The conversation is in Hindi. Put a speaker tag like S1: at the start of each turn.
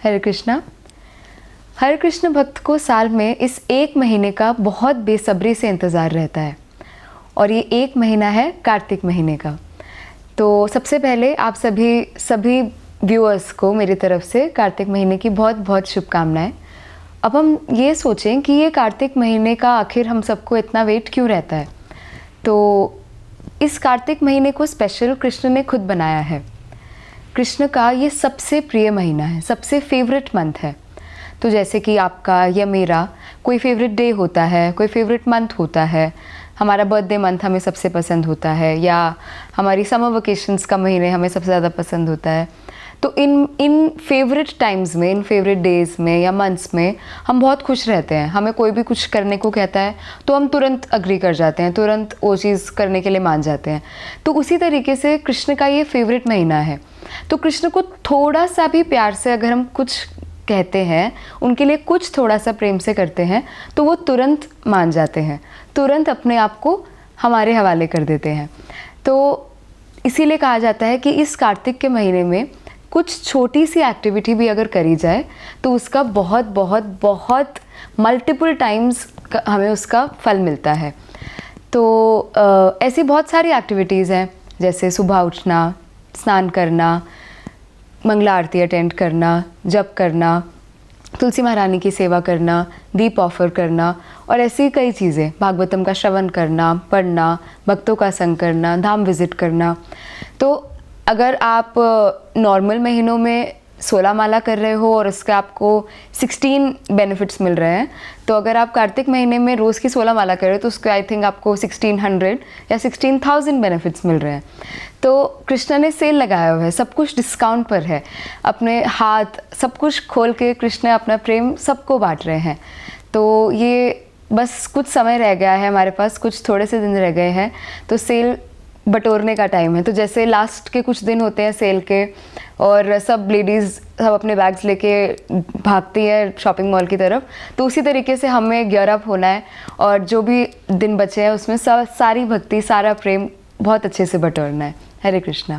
S1: हरे कृष्णा। हरे कृष्ण भक्त को साल में इस एक महीने का बहुत बेसब्री से इंतज़ार रहता है और ये एक महीना है कार्तिक महीने का। तो सबसे पहले आप सभी व्यूअर्स को मेरी तरफ से कार्तिक महीने की बहुत बहुत शुभकामनाएं। अब हम ये सोचें कि ये कार्तिक महीने का आखिर हम सबको इतना वेट क्यों रहता है। तो इस कार्तिक महीने को स्पेशल कृष्ण ने खुद बनाया है। कृष्ण का ये सबसे प्रिय महीना है, सबसे फेवरेट मंथ है। तो जैसे कि आपका या मेरा कोई फेवरेट डे होता है, कोई फेवरेट मंथ होता है। हमारा बर्थडे मंथ हमें सबसे पसंद होता है, या हमारी समर वेकेशंस का महीने हमें सबसे ज़्यादा पसंद होता है। तो इन फेवरेट टाइम्स में, इन फेवरेट डेज़ में या मंथ्स में हम बहुत खुश रहते हैं। हमें कोई भी कुछ करने को कहता है तो हम तुरंत अग्री कर जाते हैं, तुरंत वो चीज़ करने के लिए मान जाते हैं। तो उसी तरीके से कृष्ण का ये फेवरेट महीना है। तो कृष्ण को थोड़ा सा भी प्यार से अगर हम कुछ कहते हैं, उनके लिए कुछ थोड़ा सा प्रेम से करते हैं, तो वो तुरंत मान जाते हैं, तुरंत अपने आप को हमारे हवाले कर देते हैं। तो इसीलिए कहा जाता है कि इस कार्तिक के महीने में कुछ छोटी सी एक्टिविटी भी अगर करी जाए तो उसका बहुत बहुत बहुत मल्टीपल टाइम्स हमें उसका फल मिलता है। तो ऐसी बहुत सारी एक्टिविटीज़ हैं, जैसे सुबह उठना, स्नान करना, मंगला आरती अटेंड करना, जप करना, तुलसी महारानी की सेवा करना, दीप ऑफर करना और ऐसी कई चीज़ें, भागवतम का श्रवण करना, पढ़ना, भक्तों का संग करना, धाम विजिट करना। तो अगर आप नॉर्मल महीनों में 16 माला कर रहे हो और उसके आपको 16 बेनिफिट्स मिल रहे हैं, तो अगर आप कार्तिक महीने में रोज़ की 16 माला कर रहे हो तो उसके आई थिंक आपको 1600 या 16,000 बेनिफिट्स मिल रहे हैं। तो कृष्ण ने सेल लगाया हुआ है, सब कुछ डिस्काउंट पर है, अपने हाथ सब कुछ खोल के कृष्ण अपना प्रेम सबको बांट रहे हैं। तो ये बस कुछ समय रह गया है हमारे पास, कुछ थोड़े से दिन रह गए हैं, तो सेल बटोरने का टाइम है। तो जैसे लास्ट के कुछ दिन होते हैं सेल के और सब लेडीज़ सब अपने बैग्स लेके भागती है शॉपिंग मॉल की तरफ, तो उसी तरीके से हमें गियर अप होना है और जो भी दिन बचे हैं उसमें सारी भक्ति, सारा प्रेम बहुत अच्छे से बटोरना है। हरे कृष्णा।